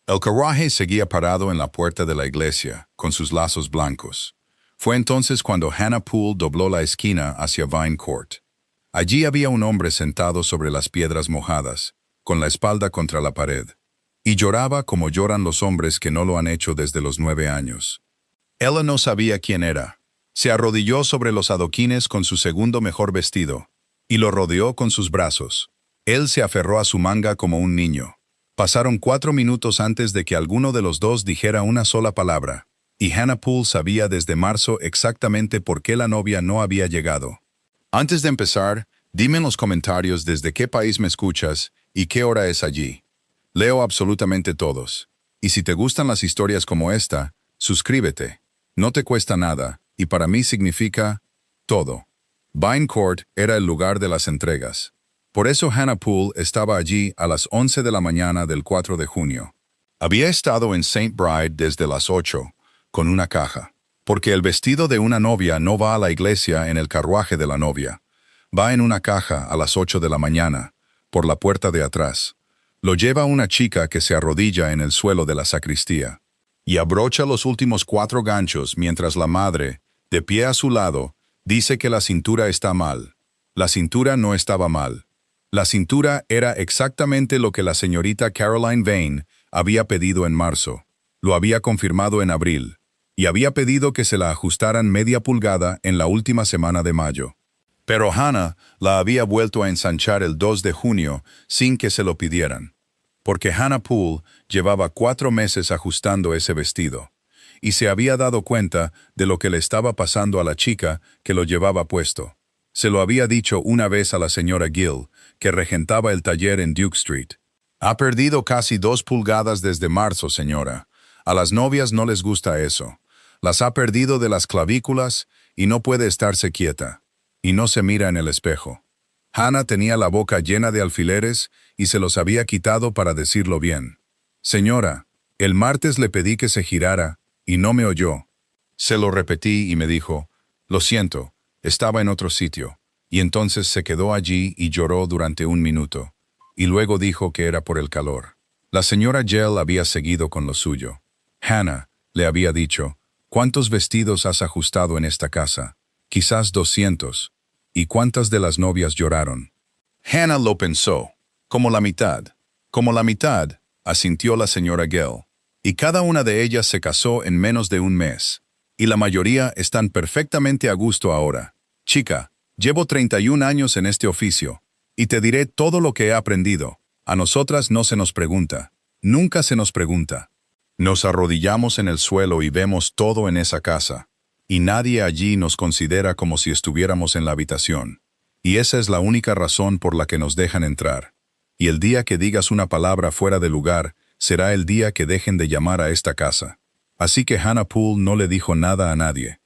El carruaje seguía parado en la puerta de la iglesia, con sus lazos blancos. Fue entonces cuando Hannah Poole dobló la esquina hacia Vine Court. Allí había un hombre sentado sobre las piedras mojadas, con la espalda contra la pared, y lloraba como lloran los hombres que no lo han hecho desde los 9 años. Ella no sabía quién era. Se arrodilló sobre los adoquines con su segundo mejor vestido, y lo rodeó con sus brazos. Él se aferró a su manga como un niño. Pasaron 4 minutos antes de que alguno de los dos dijera una sola palabra, y Hannah Poole sabía desde marzo exactamente por qué la novia no había llegado. Antes de empezar, dime en los comentarios desde qué país me escuchas y qué hora es allí. Leo absolutamente todos. Y si te gustan las historias como esta, suscríbete. No te cuesta nada, y para mí significa todo. Vine Court era el lugar de las entregas. Por eso Hannah Poole estaba allí a las 11 de la mañana del 4 de junio. Había estado en St. Bride desde las 8, con una caja. Porque el vestido de una novia no va a la iglesia en el carruaje de la novia. Va en una caja a las 8 de la mañana, por la puerta de atrás. Lo lleva una chica que se arrodilla en el suelo de la sacristía. Y abrocha los últimos 4 ganchos mientras la madre, de pie a su lado, dice que la cintura está mal. La cintura no estaba mal. La cintura era exactamente lo que la señorita Caroline Vane había pedido en marzo. Lo había confirmado en abril. Y había pedido que se la ajustaran media pulgada en la última semana de mayo. Pero Hannah la había vuelto a ensanchar el 2 de junio sin que se lo pidieran. Porque Hannah Poole llevaba 4 meses ajustando ese vestido. Y se había dado cuenta de lo que le estaba pasando a la chica que lo llevaba puesto. Se lo había dicho una vez a la señora Gill, que regentaba el taller en Duke Street. Ha perdido casi 2 pulgadas desde marzo, señora. A las novias no les gusta eso. Las ha perdido de las clavículas y no puede estarse quieta. Y no se mira en el espejo. Hannah tenía la boca llena de alfileres y se los había quitado para decirlo bien. Señora, el martes le pedí que se girara y no me oyó. Se lo repetí y me dijo, lo siento. Estaba en otro sitio, y entonces se quedó allí y lloró durante 1 minuto, y luego dijo que era por el calor. La señora Gill había seguido con lo suyo. Hannah, le había dicho, ¿cuántos vestidos has ajustado en esta casa? Quizás 200. ¿Y cuántas de las novias lloraron? Hannah lo pensó. Como la mitad. Como la mitad, asintió la señora Gill. Y cada una de ellas se casó en menos de 1 mes. Y la mayoría están perfectamente a gusto ahora. Chica, llevo 31 años en este oficio, y te diré todo lo que he aprendido. A nosotras no se nos pregunta. Nunca se nos pregunta. Nos arrodillamos en el suelo y vemos todo en esa casa. Y nadie allí nos considera como si estuviéramos en la habitación. Y esa es la única razón por la que nos dejan entrar. Y el día que digas una palabra fuera de lugar, será el día que dejen de llamar a esta casa. Así que Hannah Poole no le dijo nada a nadie.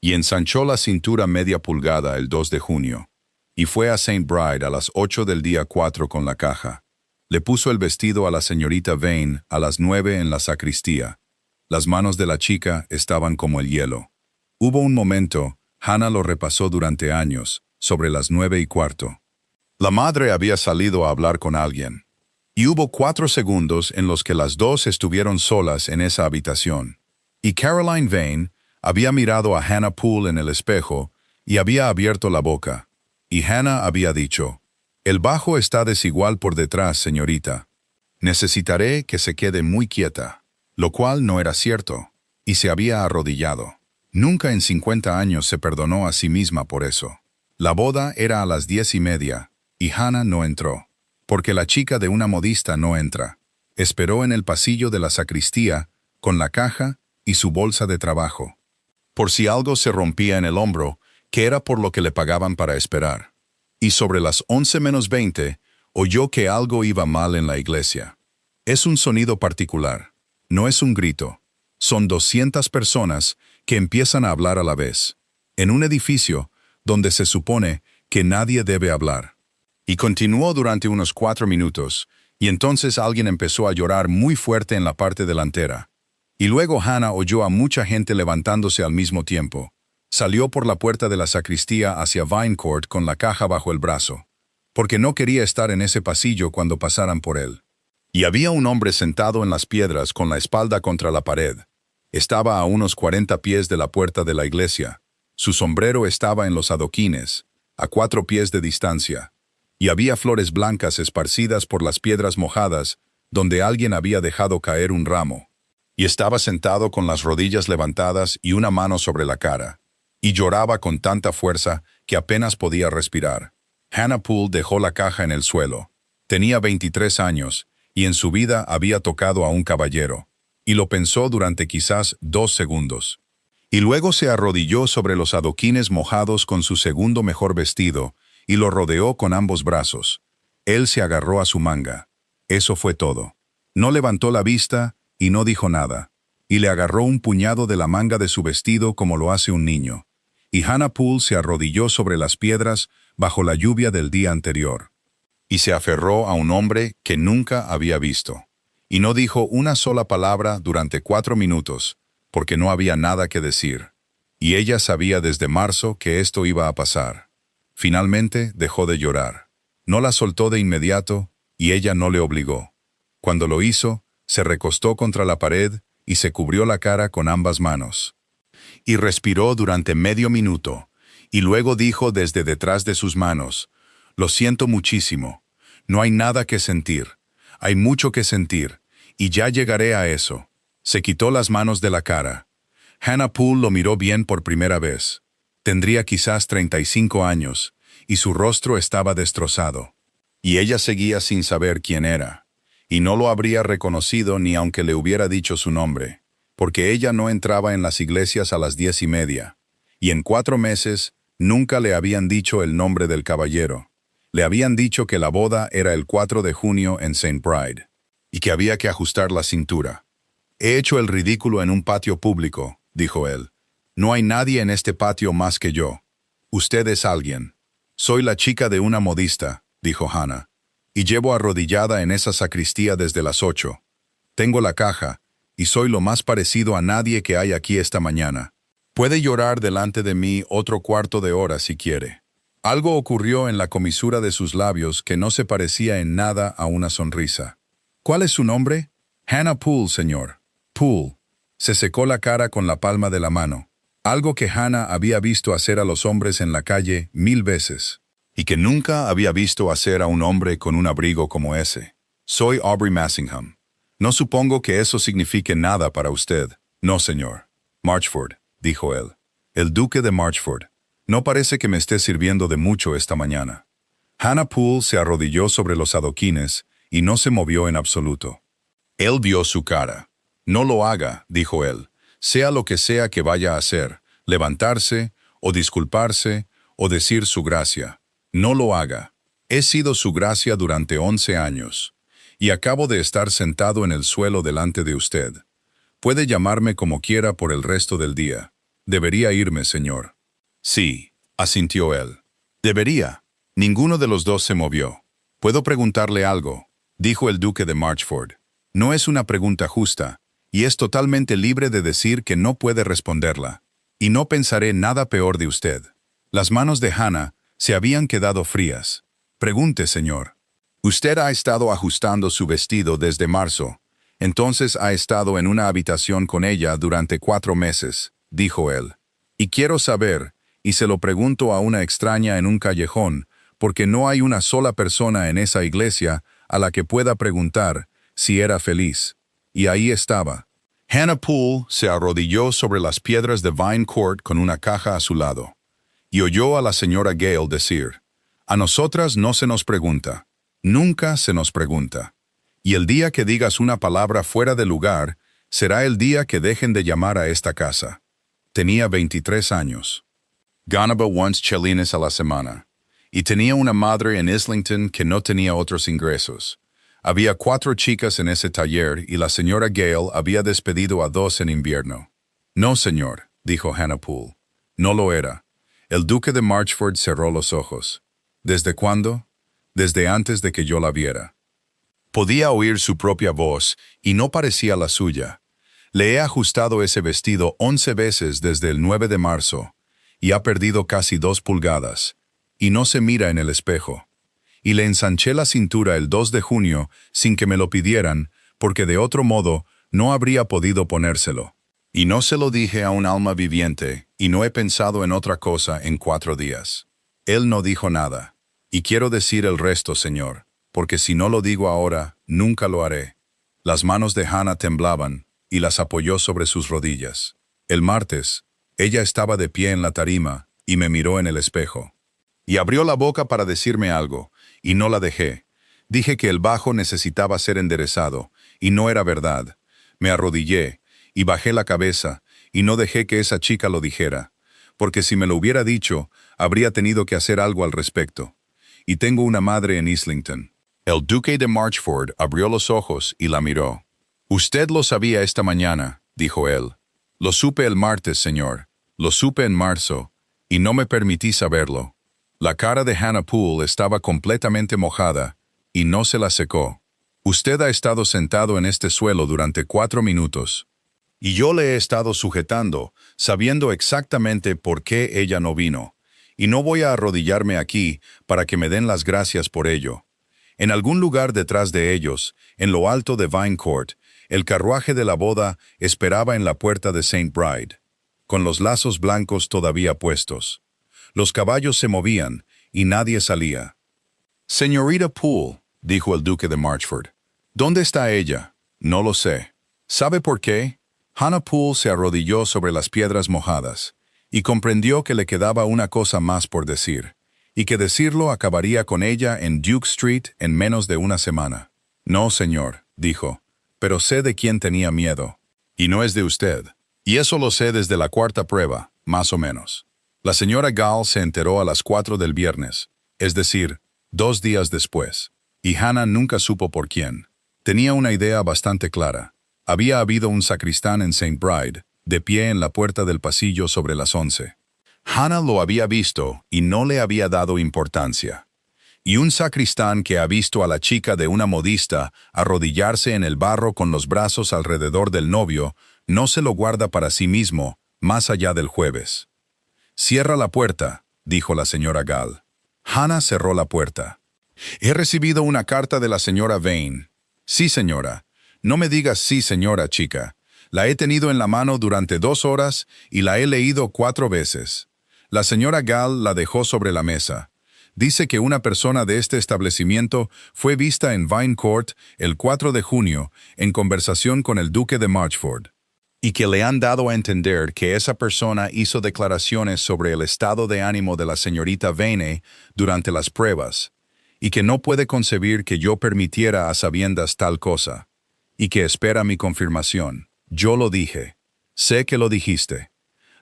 Y ensanchó la cintura media pulgada el 2 de junio. Y fue a St. Bride a las 8 del día 4 con la caja. Le puso el vestido a la señorita Vane a las 9 en la sacristía. Las manos de la chica estaban como el hielo. Hubo un momento, Hannah lo repasó durante años, sobre las 9:15. La madre había salido a hablar con alguien. Y hubo 4 segundos en los que las dos estuvieron solas en esa habitación. Y Caroline Vane había mirado a Hannah Poole en el espejo y había abierto la boca. Y Hannah había dicho, «El bajo está desigual por detrás, señorita. Necesitaré que se quede muy quieta», lo cual no era cierto, y se había arrodillado. Nunca en 50 años se perdonó a sí misma por eso. La boda era a las 10:30, y Hannah no entró. Porque la chica de una modista no entra. Esperó en el pasillo de la sacristía, con la caja y su bolsa de trabajo. Por si algo se rompía en el hombro, que era por lo que le pagaban para esperar. Y sobre las 11:20, oyó que algo iba mal en la iglesia. Es un sonido particular. No es un grito. Son 200 personas que empiezan a hablar a la vez. En un edificio donde se supone que nadie debe hablar. Y continuó durante unos 4 minutos, y entonces alguien empezó a llorar muy fuerte en la parte delantera. Y luego Hannah oyó a mucha gente levantándose al mismo tiempo. Salió por la puerta de la sacristía hacia Vine Court con la caja bajo el brazo, porque no quería estar en ese pasillo cuando pasaran por él. Y había un hombre sentado en las piedras con la espalda contra la pared. Estaba a unos 40 pies de la puerta de la iglesia. Su sombrero estaba en los adoquines, a 4 pies de distancia, y había flores blancas esparcidas por las piedras mojadas, donde alguien había dejado caer un ramo. Y estaba sentado con las rodillas levantadas y una mano sobre la cara, y lloraba con tanta fuerza que apenas podía respirar. Hannah Poole dejó la caja en el suelo. Tenía 23 años, y en su vida había tocado a un caballero, y lo pensó durante quizás 2 segundos. Y luego se arrodilló sobre los adoquines mojados con su segundo mejor vestido, y lo rodeó con ambos brazos. Él se agarró a su manga. Eso fue todo. No levantó la vista y no dijo nada, y le agarró un puñado de la manga de su vestido como lo hace un niño. Y Hannah Poole se arrodilló sobre las piedras bajo la lluvia del día anterior. Y se aferró a un hombre que nunca había visto. Y no dijo una sola palabra durante 4 minutos, porque no había nada que decir. Y ella sabía desde marzo que esto iba a pasar. Finalmente dejó de llorar. No la soltó de inmediato, y ella no le obligó. Cuando lo hizo, se recostó contra la pared y se cubrió la cara con ambas manos. Y respiró durante medio minuto, y luego dijo desde detrás de sus manos: «Lo siento muchísimo. No hay nada que sentir. Hay mucho que sentir, y ya llegaré a eso». Se quitó las manos de la cara. Hannah Poole lo miró bien por primera vez. Tendría quizás 35 años, y su rostro estaba destrozado. Y ella seguía sin saber quién era. Y no lo habría reconocido ni aunque le hubiera dicho su nombre, porque ella no entraba en las iglesias a las 10:30. Y en 4 meses nunca le habían dicho el nombre del caballero. Le habían dicho que la boda era el 4 de junio en St. Bride, y que había que ajustar la cintura. «He hecho el ridículo en un patio público», dijo él. «No hay nadie en este patio más que yo. Usted es alguien». «Soy la chica de una modista», dijo Hannah, «y llevo arrodillada en esa sacristía desde las 8. Tengo la caja, y soy lo más parecido a nadie que hay aquí esta mañana. Puede llorar delante de mí otro cuarto de hora si quiere». Algo ocurrió en la comisura de sus labios que no se parecía en nada a una sonrisa. «¿Cuál es su nombre?» «Hannah Poole, señor». «Poole». Se secó la cara con la palma de la mano, algo que Hannah había visto hacer a los hombres en la calle 1000 veces, y que nunca había visto hacer a un hombre con un abrigo como ese. «Soy Aubrey Massingham. No supongo que eso signifique nada para usted». «No, señor». «Marchford», dijo él. «El duque de Marchford. No parece que me esté sirviendo de mucho esta mañana». Hannah Poole se arrodilló sobre los adoquines y no se movió en absoluto. Él vio su cara. «No lo haga», dijo él, «sea lo que sea que vaya a hacer, levantarse, o disculparse, o decir su gracia. No lo haga. He sido su gracia durante 11 años, y acabo de estar sentado en el suelo delante de usted. Puede llamarme como quiera por el resto del día. Debería irme, señor». «Sí», asintió él. «Debería». Ninguno de los dos se movió. «¿Puedo preguntarle algo?», dijo el duque de Marchford. «No es una pregunta justa, y es totalmente libre de decir que no puede responderla. Y no pensaré nada peor de usted». Las manos de Hannah se habían quedado frías. «Pregunte, señor». «Usted ha estado ajustando su vestido desde marzo. Entonces ha estado en una habitación con ella durante 4 meses», dijo él. «Y quiero saber, y se lo pregunto a una extraña en un callejón, porque no hay una sola persona en esa iglesia a la que pueda preguntar si era feliz». Y ahí estaba. Hannah Poole se arrodilló sobre las piedras de Vine Court con una caja a su lado, y oyó a la señora Gale decir: «A nosotras no se nos pregunta. Nunca se nos pregunta. Y el día que digas una palabra fuera de lugar, será el día que dejen de llamar a esta casa». Tenía 23 años. Ganaba once chelines a la semana, y tenía una madre en Islington que no tenía otros ingresos. Había 4 chicas en ese taller y la señora Gale había despedido a 2 en invierno. «No, señor», dijo Hannah Poole. «No lo era». El duque de Marchford cerró los ojos. «¿Desde cuándo?» «Desde antes de que yo la viera». Podía oír su propia voz y no parecía la suya. «Le he ajustado ese vestido 11 veces desde el 9 de marzo, y ha perdido casi 2 pulgadas, y no se mira en el espejo. y le ensanché la cintura el 2 de junio sin que me lo pidieran, porque de otro modo no habría podido ponérselo. Y no se lo dije a un alma viviente, y no he pensado en otra cosa en 4 días. Él no dijo nada. Y quiero decir el resto, Señor, porque si no lo digo ahora, nunca lo haré. Las manos de Hannah temblaban, y las apoyó sobre sus rodillas. El martes, ella estaba de pie en la tarima, y me miró en el espejo. Y abrió la boca para decirme algo, y no la dejé. Dije que el bajo necesitaba ser enderezado, y no era verdad. Me arrodillé, y bajé la cabeza, y no dejé que esa chica lo dijera, porque si me lo hubiera dicho, habría tenido que hacer algo al respecto. Y tengo una madre en Islington. El duque de Marchford abrió los ojos y la miró. «Usted lo sabía esta mañana», dijo él. «Lo supe el martes, señor. Lo supe en marzo, y no me permití saberlo». La cara de Hannah Poole estaba completamente mojada, y no se la secó. «Usted ha estado sentado en este suelo durante 4 minutos. Y yo le he estado sujetando, sabiendo exactamente por qué ella no vino. Y no voy a arrodillarme aquí para que me den las gracias por ello». En algún lugar detrás de ellos, en lo alto de Vine Court, el carruaje de la boda esperaba en la puerta de St. Bride, con los lazos blancos todavía puestos. Los caballos se movían, y nadie salía. «Señorita Poole», dijo el duque de Marchford, «¿dónde está ella?» «No lo sé». ¿Sabe por qué? Hannah Poole se arrodilló sobre las piedras mojadas, y comprendió que le quedaba una cosa más por decir, y que decirlo acabaría con ella en Duke Street en menos de una semana. «No, señor», dijo, «pero sé de quién tenía miedo. Y no es de usted. Y eso lo sé desde la 4ª prueba, más o menos». La señora Gall se enteró a las 4 del viernes, es decir, 2 días después, y Hannah nunca supo por quién. Tenía una idea bastante clara. Había habido un sacristán en St. Bride, de pie en la puerta del pasillo sobre las 11. Hannah lo había visto y no le había dado importancia. Y un sacristán que ha visto a la chica de una modista arrodillarse en el barro con los brazos alrededor del novio, no se lo guarda para sí mismo, más allá del jueves. «Cierra la puerta», dijo la señora Gall. Hannah cerró la puerta. «He recibido una carta de la señora Vane». «Sí, señora». «No me digas sí, señora, chica. La he tenido en la mano durante 2 horas y la he leído 4 veces». La señora Gall la dejó sobre la mesa. Dice que una persona de este establecimiento fue vista en Vine Court el 4 de junio en conversación con el duque de Marchford, y que le han dado a entender que esa persona hizo declaraciones sobre el estado de ánimo de la señorita Vane durante las pruebas, y que no puede concebir que yo permitiera a sabiendas tal cosa, y que espera mi confirmación. Yo lo dije. Sé que lo dijiste.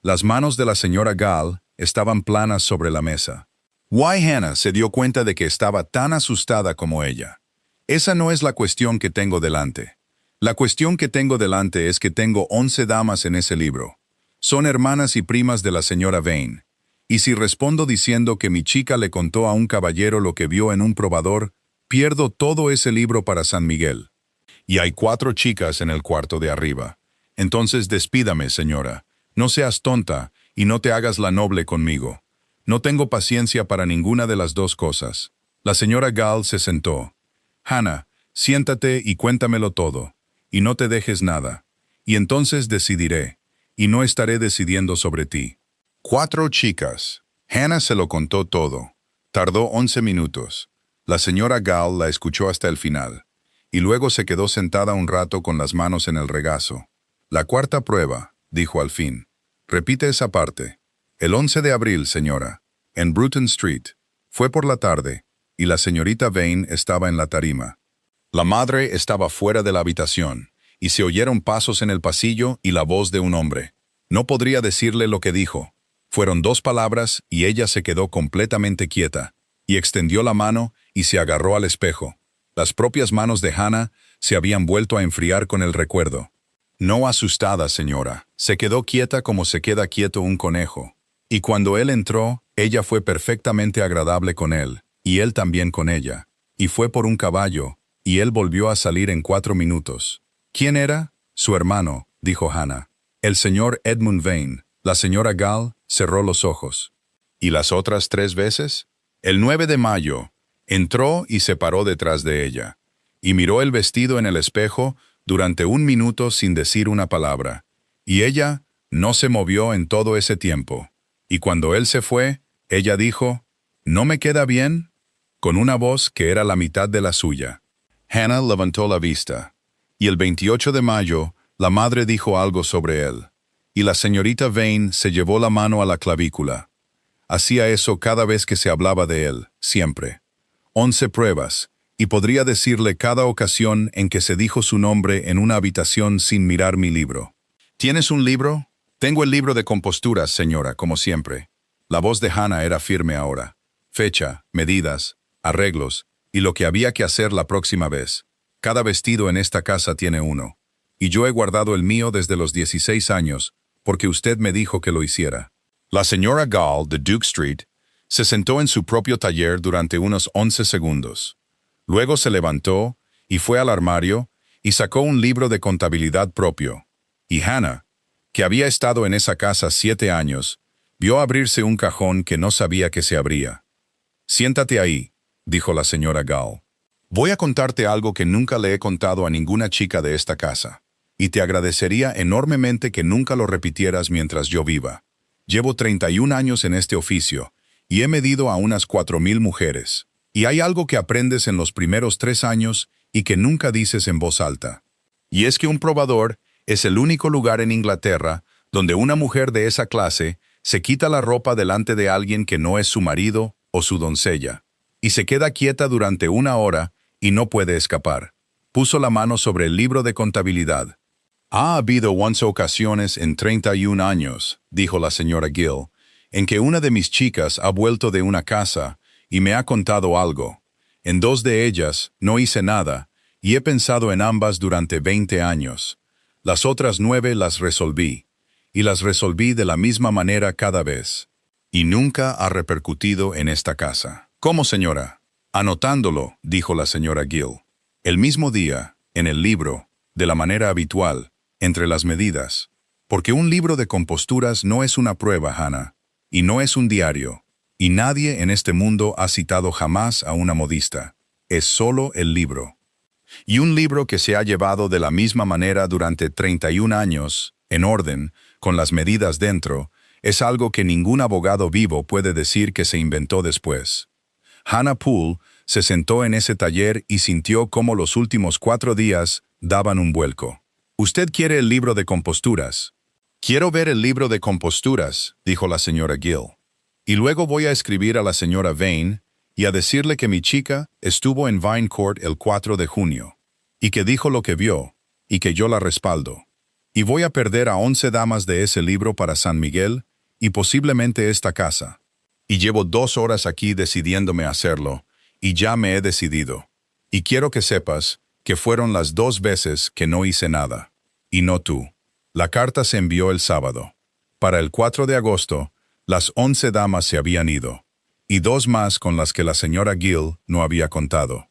Las manos de la señora Gall estaban planas sobre la mesa. Why Hannah se dio cuenta de que estaba tan asustada como ella. Esa no es la cuestión que tengo delante. La cuestión que tengo delante es que tengo 11 damas en ese libro. Son hermanas y primas de la señora Vane. Y si respondo diciendo que mi chica le contó a un caballero lo que vio en un probador, pierdo todo ese libro para San Miguel. Y hay 4 chicas en el cuarto de arriba. Entonces despídame, señora. No seas tonta y no te hagas la noble conmigo. No tengo paciencia para ninguna de las 2 cosas. La señora Gall se sentó. «Hannah, siéntate y cuéntamelo todo. Y no te dejes nada. Y entonces decidiré. Y no estaré decidiendo sobre ti». 4 chicas. Hannah se lo contó todo. Tardó 11 minutos. La señora Gall la escuchó hasta el final. Y luego se quedó sentada un rato con las manos en el regazo. «La 4ª prueba», dijo al fin. «Repite esa parte». «El 11 de abril, señora, en Bruton Street. Fue por la tarde, y la señorita Vane estaba en la tarima. La madre estaba fuera de la habitación, y se oyeron pasos en el pasillo y la voz de un hombre. No podría decirle lo que dijo. Fueron 2 palabras y ella se quedó completamente quieta, y extendió la mano y se agarró al espejo. Las propias manos de Hannah se habían vuelto a enfriar con el recuerdo. No asustada, señora, se quedó quieta como se queda quieto un conejo. Y cuando él entró, ella fue perfectamente agradable con él, y él también con ella. Y fue por un caballo, y él volvió a salir en 4 minutos. ¿Quién era? Su hermano, dijo Hannah. El señor Edmund Vane. La señora Gall cerró los ojos. ¿Y las otras 3 veces? El 9 de mayo, Entró y se paró detrás de ella, y miró el vestido en el espejo durante 1 minuto sin decir una palabra, y ella no se movió en todo ese tiempo. Y cuando él se fue, ella dijo, «¿No me queda bien?», con una voz que era la mitad de la suya. Hannah levantó la vista, y el 28 de mayo, la madre dijo algo sobre él, y la señorita Vane se llevó la mano a la clavícula. Hacía eso cada vez que se hablaba de él, siempre. 11 pruebas, y podría decirle cada ocasión en que se dijo su nombre en una habitación sin mirar mi libro. «¿Tienes un libro?» «Tengo el libro de composturas, señora, como siempre». La voz de Hannah era firme ahora. Fecha, medidas, arreglos, y lo que había que hacer la próxima vez. Cada vestido en esta casa tiene uno. Y yo he guardado el mío desde los 16 años, porque usted me dijo que lo hiciera. La señora Gall, de Duke Street, se sentó en su propio taller durante unos 11 segundos. Luego se levantó y fue al armario y sacó un libro de contabilidad propio. Y Hannah, que había estado en esa casa 7 años, vio abrirse un cajón que no sabía que se abría. «Siéntate ahí», dijo la señora Gall. «Voy a contarte algo que nunca le he contado a ninguna chica de esta casa, y te agradecería enormemente que nunca lo repitieras mientras yo viva. Llevo 31 años en este oficio, y he medido a unas 4,000 mujeres. Y hay algo que aprendes en los primeros 3 años y que nunca dices en voz alta. Y es que un probador es el único lugar en Inglaterra donde una mujer de esa clase se quita la ropa delante de alguien que no es su marido o su doncella, y se queda quieta durante 1 hora y no puede escapar. Puso la mano sobre el libro de contabilidad. «Ha habido 11 ocasiones en 31 años», dijo la señora Gill, «en que una de mis chicas ha vuelto de una casa y me ha contado algo. En 2 de ellas no hice nada, y he pensado en ambas durante 20 años. Las otras 9 las resolví, y las resolví de la misma manera cada vez. Y nunca ha repercutido en esta casa». «¿Cómo, señora?» «Anotándolo», dijo la señora Gill. «El mismo día, en el libro, de la manera habitual, entre las medidas. Porque un libro de composturas no es una prueba, Hannah, y no es un diario, y nadie en este mundo ha citado jamás a una modista. Es solo el libro. Y un libro que se ha llevado de la misma manera durante 31 años, en orden, con las medidas dentro, es algo que ningún abogado vivo puede decir que se inventó después». Hannah Poole se sentó en ese taller y sintió cómo los últimos 4 días daban un vuelco. «¿Usted quiere el libro de composturas?» «Quiero ver el libro de composturas», dijo la señora Gill. «Y luego voy a escribir a la señora Vane y a decirle que mi chica estuvo en Vine Court el 4 de junio, y que dijo lo que vio, y que yo la respaldo. Y voy a perder a 11 damas de ese libro para San Miguel y posiblemente esta casa. Y llevo 2 horas aquí decidiéndome a hacerlo, y ya me he decidido. Y quiero que sepas que fueron las 2 veces que no hice nada. Y no tú». La carta se envió el sábado. Para el 4 de agosto, las 11 damas se habían ido, y 2 más con las que la señora Gill no había contado.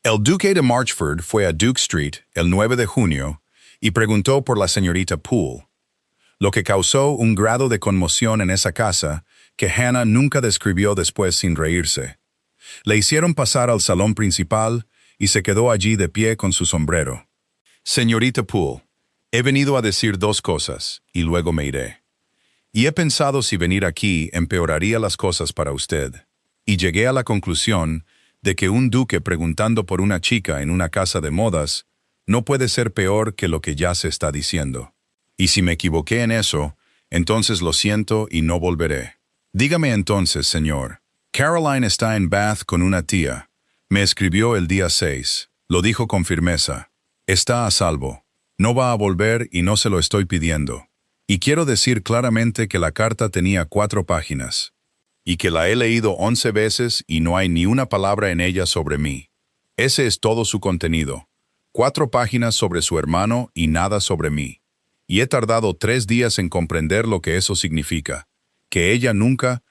El duque de Marchford fue a Duke Street el 9 de junio y preguntó por la señorita Poole, lo que causó un grado de conmoción en esa casa que Hannah nunca describió después sin reírse. Le hicieron pasar al salón principal y se quedó allí de pie con su sombrero. «Señorita Poole, he venido a decir 2 cosas, y luego me iré. Y he pensado si venir aquí empeoraría las cosas para usted. Y llegué a la conclusión de que un duque preguntando por una chica en una casa de modas no puede ser peor que lo que ya se está diciendo. Y si me equivoqué en eso, entonces lo siento y no volveré. Dígame entonces, señor. Caroline está en Bath con una tía. Me escribió el día 6. Lo dijo con firmeza. Está a salvo. No va a volver y no se lo estoy pidiendo. Y quiero decir claramente que la carta tenía 4 páginas. Y que la he leído 11 veces y no hay ni una palabra en ella sobre mí. Ese es todo su contenido. 4 páginas sobre su hermano y nada sobre mí. Y he tardado 3 días en comprender lo que eso significa. Que ella nunca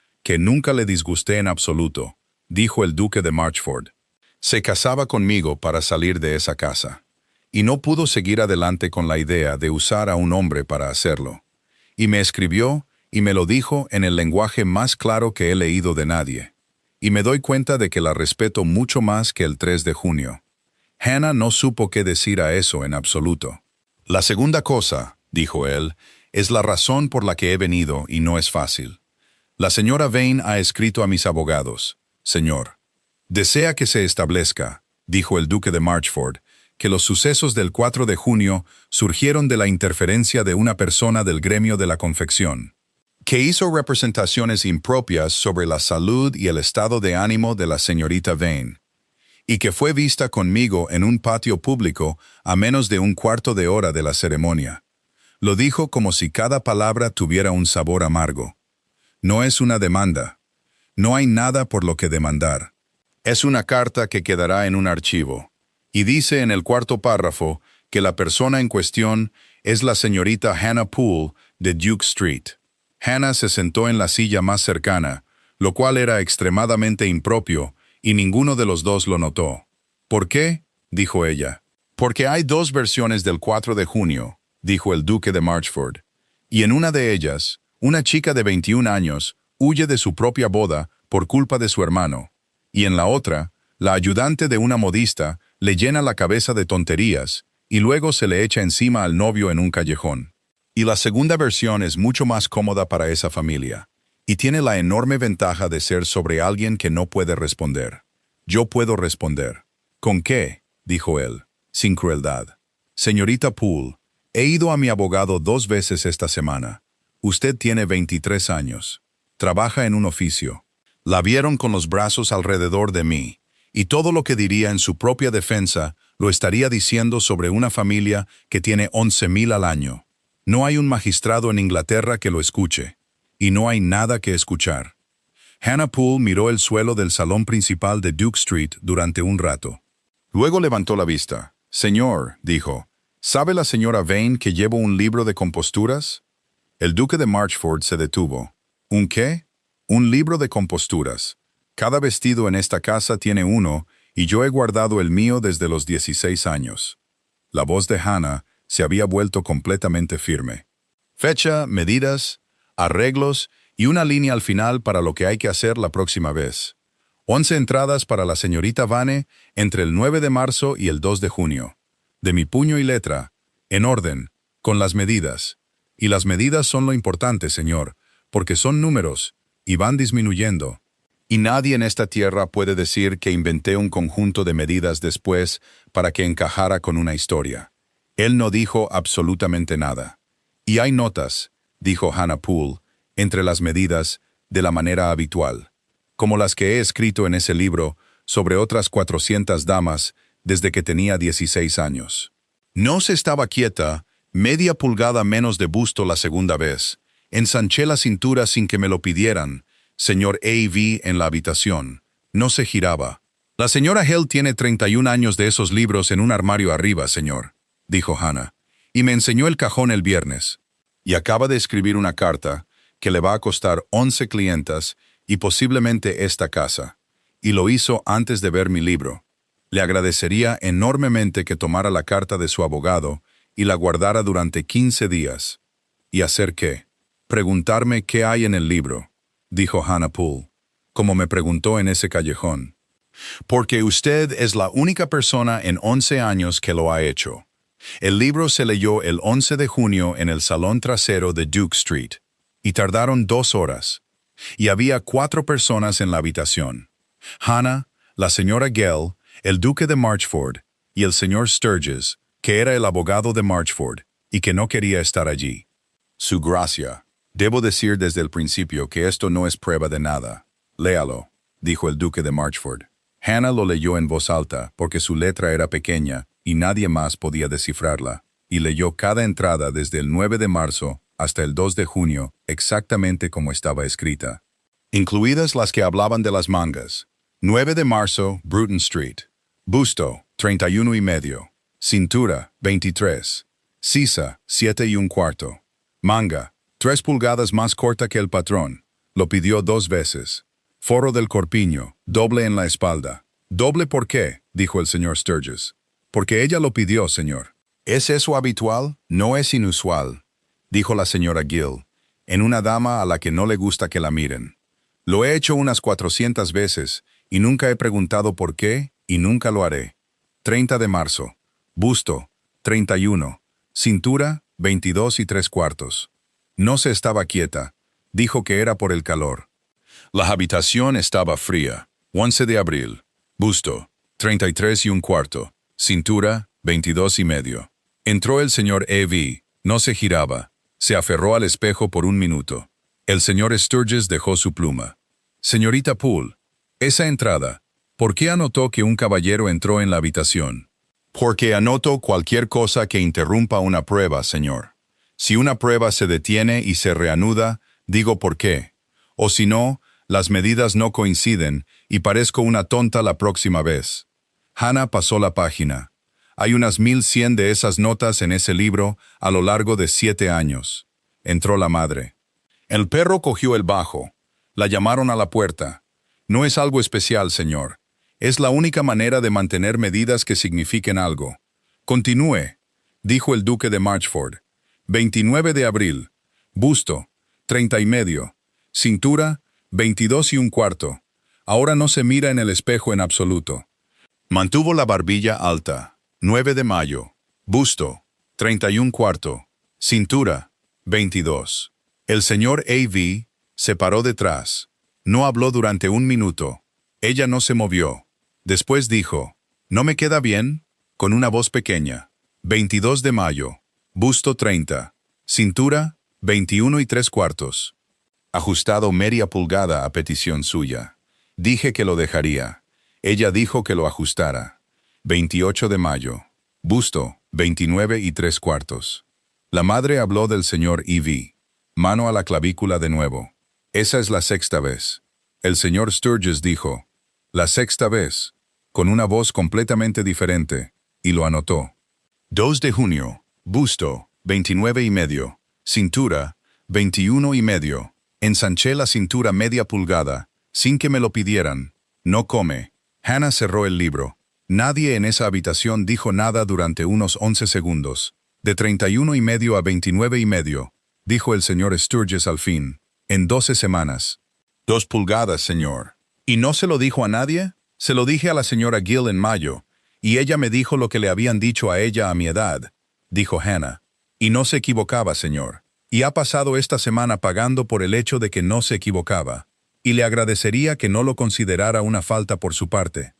le disgusté en absoluto, dijo el duque de Marchford. Se casaba conmigo para salir de esa casa. Y no pudo seguir adelante con la idea de usar a un hombre para hacerlo. Y me escribió y me lo dijo en el lenguaje más claro que he leído de nadie. y me doy cuenta de que la respeto mucho más que el 3 de junio. Hannah no supo qué decir a eso en absoluto. La segunda cosa, dijo él, es la razón por la que he venido y no es fácil. La señora Vane ha escrito a mis abogados. Señor, desea que se establezca, dijo el duque de Marchford, que los sucesos del 4 de junio surgieron de la interferencia de una persona del gremio de la confección, que hizo representaciones impropias sobre la salud y el estado de ánimo de la señorita Vane, y que fue vista conmigo en un patio público a menos de un cuarto de hora de la ceremonia. Lo dijo como si cada palabra tuviera un sabor amargo. No es una demanda. No hay nada por lo que demandar. Es una carta que quedará en un archivo. Y dice en el cuarto párrafo que la persona en cuestión es la señorita Hannah Poole de Duke Street. Hannah se sentó en la silla más cercana, lo cual era extremadamente impropio, y ninguno de los dos lo notó. ¿Por qué?, dijo ella. Porque hay dos versiones del 4 de junio, dijo el duque de Marchford, y en una de ellas, una chica de 21 años huye de su propia boda por culpa de su hermano, y en la otra, la ayudante de una modista le llena la cabeza de tonterías y luego se le echa encima al novio en un callejón. Y la segunda versión es mucho más cómoda para esa familia, y tiene la enorme ventaja de ser sobre alguien que no puede responder. Yo puedo responder. ¿Con qué?, dijo él, sin crueldad. Señorita Poole, he ido a mi abogado 2 veces esta semana. Usted tiene 23 años. Trabaja en un oficio. La vieron con los brazos alrededor de mí, y todo lo que diría en su propia defensa lo estaría diciendo sobre una familia que tiene 11,000 al año. No hay un magistrado en Inglaterra que lo escuche, y no hay nada que escuchar. Hannah Poole miró el suelo del salón principal de Duke Street durante un rato. Luego levantó la vista. Señor, dijo, ¿sabe la señora Vane que llevo un libro de composturas? El duque de Marchford se detuvo. ¿Un qué? Un libro de composturas. Cada vestido en esta casa tiene uno, y yo he guardado el mío desde los 16 años. La voz de Hannah se había vuelto completamente firme. Fecha, medidas, arreglos y una línea al final para lo que hay que hacer la próxima vez. 11 entradas para la señorita Vane entre el 9 de marzo y el 2 de junio. De mi puño y letra, en orden, con las medidas. Y las medidas son lo importante, señor, porque son números, y van disminuyendo. Y nadie en esta tierra puede decir que inventé un conjunto de medidas después para que encajara con una historia. Él no dijo absolutamente nada. Y hay notas, dijo Hannah Poole, entre las medidas, de la manera habitual, como las que he escrito en ese libro sobre otras 400 damas desde que tenía 16 años. No se estaba quieta, media pulgada menos de busto la segunda vez. Ensanché la cintura sin que me lo pidieran, señor A.V. en la habitación. No se giraba. La señora Hell tiene 31 años de esos libros en un armario arriba, señor, dijo Hannah, y me enseñó el cajón el viernes. Y acaba de escribir una carta que le va a costar 11 clientas y posiblemente esta casa. Y lo hizo antes de ver mi libro. Le agradecería enormemente que tomara la carta de su abogado y la guardara durante 15 días. ¿Y hacer qué? Preguntarme qué hay en el libro, dijo Hannah Poole, como me preguntó en ese callejón. Porque usted es la única persona en 11 años que lo ha hecho. El libro se leyó el 11 de junio en el salón trasero de Duke Street, y tardaron 2 horas. Y había 4 personas en la habitación. Hannah, la señora Gell, el duque de Marchford y el señor Sturges, que era el abogado de Marchford y que no quería estar allí. Su gracia. Debo decir desde el principio que esto no es prueba de nada. Léalo, dijo el duque de Marchford. Hannah lo leyó en voz alta porque su letra era pequeña y nadie más podía descifrarla, y leyó cada entrada desde el 9 de marzo hasta el 2 de junio exactamente como estaba escrita, incluidas las que hablaban de las mangas. 9 de marzo, Bruton Street. Busto, 31,5. Cintura, 23. Sisa, 7 1/4. Manga, 3 pulgadas más corta que el patrón. Lo pidió 2 veces. Forro del corpiño, doble en la espalda. ¿Doble por qué?, dijo el señor Sturges. Porque ella lo pidió, señor. ¿Es eso habitual? No es inusual, dijo la señora Gill, en una dama a la que no le gusta que la miren. Lo he hecho unas 400 veces, y nunca he preguntado por qué, y nunca lo haré. 30 de marzo. Busto, 31. Cintura, 22 y 3/4. No se estaba quieta. Dijo que era por el calor. La habitación estaba fría. 11 de abril. Busto, 33 y 1/4. Cintura, 22 y medio. Entró el señor E.V. No se giraba. Se aferró al espejo por un minuto. El señor Sturgis dejó su pluma. Señorita Poole, esa entrada, ¿por qué anotó que un caballero entró en la habitación? Porque anoto cualquier cosa que interrumpa una prueba, señor. Si una prueba se detiene y se reanuda, digo por qué. O si no, las medidas no coinciden y parezco una tonta la próxima vez. Hannah pasó la página. Hay unas 1100 de esas notas en ese libro a lo largo de 7 años. Entró la madre. El perro cogió el bajo. La llamaron a la puerta. No es algo especial, señor. Es la única manera de mantener medidas que signifiquen algo. Continúe, dijo el duque de Marchford. 29 de abril. Busto, 30 y medio. Cintura, 22 y 1/4. Ahora no se mira en el espejo en absoluto. Mantuvo la barbilla alta. 9 de mayo. Busto, 31 1/4. Cintura, 22. El señor A.V. se paró detrás. No habló durante un minuto. Ella no se movió. Después dijo, ¿no me queda bien? Con una voz pequeña. 22 de mayo. Busto 30. Cintura, 21 y 3/4. Ajustado media pulgada a petición suya. Dije que lo dejaría. Ella dijo que lo ajustara. 28 de mayo. Busto, 29 y 3/4. La madre habló del señor E.V. Mano a la clavícula de nuevo. Esa es la 6ª vez. El señor Sturgis dijo, la 6ª vez, con una voz completamente diferente, y lo anotó. 2 de junio. Busto, 29 y medio. Cintura, 21 y medio. Ensanché la cintura media pulgada, sin que me lo pidieran. No come. Hannah cerró el libro. Nadie en esa habitación dijo nada durante unos 11 segundos. De 31 y medio a 29 y medio, dijo el señor Sturgis al fin. En 12 semanas. 2 pulgadas, señor. ¿Y no se lo dijo a nadie? Se lo dije a la señora Gill en mayo, y ella me dijo lo que le habían dicho a ella a mi edad, dijo Hannah. Y no se equivocaba, señor. Y ha pasado esta semana pagando por el hecho de que no se equivocaba. Y le agradecería que no lo considerara una falta por su parte.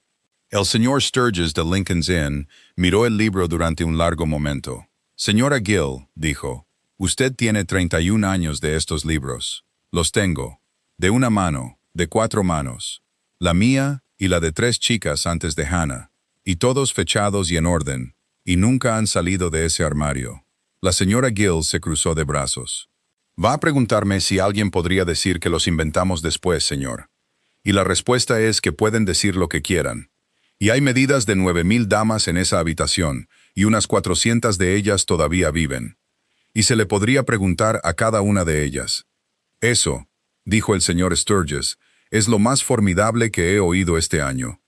El señor Sturgis de Lincoln's Inn miró el libro durante un largo momento. Señora Gill, dijo, usted tiene 31 años de estos libros. Los tengo. De una mano, de 4 manos. La mía y la de 3 chicas antes de Hannah. Y todos fechados y en orden. Y nunca han salido de ese armario. La señora Gill se cruzó de brazos. Va a preguntarme si alguien podría decir que los inventamos después, señor. Y la respuesta es que pueden decir lo que quieran. Y hay medidas de 9000 damas en esa habitación, y unas 400 de ellas todavía viven. Y se le podría preguntar a cada una de ellas. Eso, dijo el señor Sturgis, es lo más formidable que he oído este año.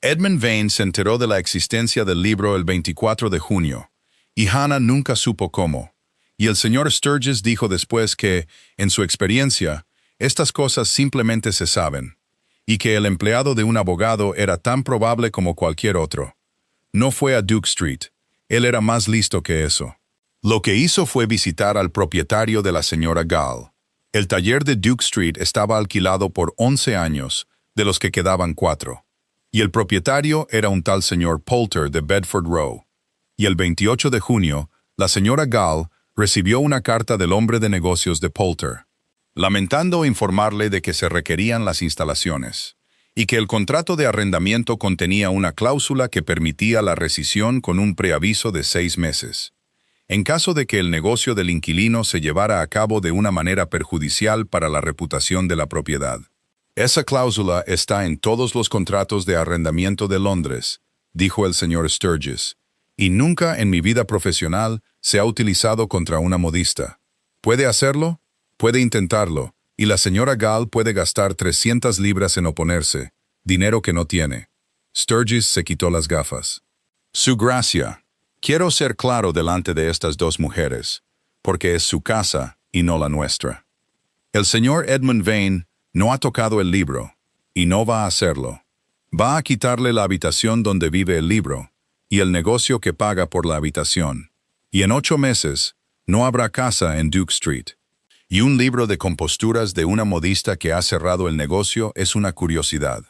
Edmund Vane se enteró de la existencia del libro el 24 de junio, y Hannah nunca supo cómo. Y el señor Sturgis dijo después que, en su experiencia, estas cosas simplemente se saben, y que el empleado de un abogado era tan probable como cualquier otro. No fue a Duke Street. Él era más listo que eso. Lo que hizo fue visitar al propietario de la señora Gall. El taller de Duke Street estaba alquilado por 11 años, de los que quedaban 4. Y el propietario era un tal señor Poulter de Bedford Row. Y el 28 de junio, la señora Gall recibió una carta del hombre de negocios de Poulter, lamentando informarle de que se requerían las instalaciones, y que el contrato de arrendamiento contenía una cláusula que permitía la rescisión con un preaviso de 6 meses. En caso de que el negocio del inquilino se llevara a cabo de una manera perjudicial para la reputación de la propiedad. Esa cláusula está en todos los contratos de arrendamiento de Londres, dijo el señor Sturgis, y nunca en mi vida profesional se ha utilizado contra una modista. ¿Puede hacerlo? Puede intentarlo, y la señora Gall puede gastar 300 libras en oponerse, dinero que no tiene. Sturgis se quitó las gafas. Su gracia. Quiero ser claro delante de estas 2 mujeres, porque es su casa y no la nuestra. El señor Edmund Vane No ha tocado el libro, y no va a hacerlo. Va a quitarle la habitación donde vive el libro, y el negocio que paga por la habitación. Y en 8 meses, no habrá casa en Duke Street. Y un libro de composturas de una modista que ha cerrado el negocio es una curiosidad.